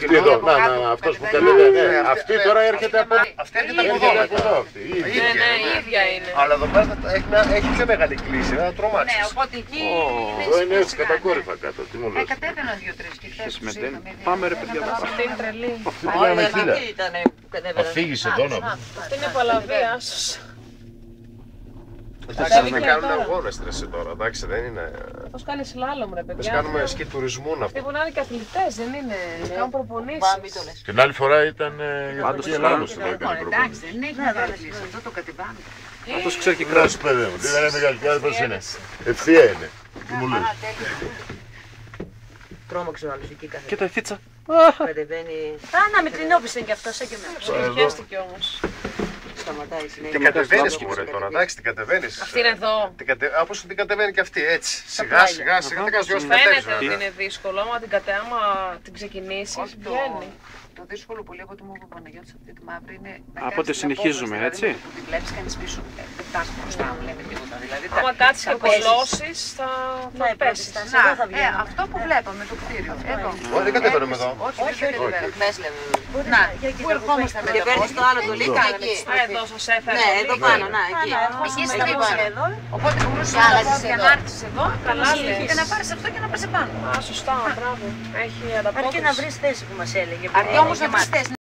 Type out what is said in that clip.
Αυτή εδώ, αυτός που κατεβαίνει. Αυτή τώρα έρχεται από εδώ. Αυτή έρχεται από εδώ. Ναι, η ίδια είναι. Αλλά εδώ πέρα έχει πιο μεγάλη κλίση, θα τρομάξεις. Ναι, οπότε εκεί Εδώ είναι έτσι κατακόρυφα κάτω, τι μου λες. κατέβαιναν 2-3 και χθες τους είχαμε δει. Πάμε ρε παιδιά. Αυτή είναι τρελή. Αυτή ήταν που κατέβαιναν. φύγεις εδώ να πούμε. Αυτή είναι παλαβία, άσος. Εντάξει, δεν κάνουν αγώνες τρεσί τώρα, εντάξει, δεν είναι... Πώς κάνει σλάλομ ρε παιδιά. Εμείς κάνουμε σκι τουρισμού να Αυτοί πούμε. που να είναι και αθλητές, δεν είναι. Κάνουν προπονήσεις. Την άλλη φορά ήταν Πάντως η Ελλάδος εδώ έκανε προπονήσεις. Εντάξει, δεν έχει μεγάλη κλίση. Αυτό το κατεβάνω. Αυτός ξέρει και Κράτος κράτος. παιδί μου, τι δεν είναι μεγάλη και πώς είναι. Ευθεία είναι. Τι μου λες. Τρόμαξε ο άλλος εκεί κάθε. Και τα θίτσα. Κατεβαίνει. Να με την όπισε κι αυτό, σαν και εμένα. Ψυχιάστηκε όμως. Σταματάει συνέχεια. Την κατεβαίνεις μωρέ τώρα, εντάξει, την κατεβαίνεις. Αυτή είναι εδώ. Όπως την κατεβαίνει και αυτή, έτσι. Σιγά σιγά, δεν κάνεις δυο Φαίνεται ότι είναι δύσκολο, άμα την ξεκινήσεις, βγαίνει. Το δύσκολο που λέει από το μου είπε ο Παναγιώτης αυτή τη μαύρη είναι. Από ότι συνεχίζουμε, έτσι. Που τη βλέπεις κανείς πίσω, δεν φτάσει μπροστά μου, λέμε τίποτα. Δηλαδή, Άμα κάτσεις και κολλώσεις, θα πέσεις. Αυτό που βλέπαμε το κτίριο. Εδώ. Όχι, δεν κατεβαίνουμε εδώ. Όχι. Μέσα λέμε. Να, που ερχόμαστε με Και το παίρνεις πόδι. το άλλο το λίγο. Εδώ σας έφερα. Ναι, εδώ πάνω, να, εκεί. Εκεί σταματάμε εδώ. Οπότε μπορούσε να έρθεις εδώ, καλά λέει. Και να πάρεις αυτό και να πας επάνω. Α, σωστά, μπράβο. Έχει ανταπόκριση. Αρκεί να βρεις θέση που μας έλεγε. Αρκεί όμως να βρεις θέση.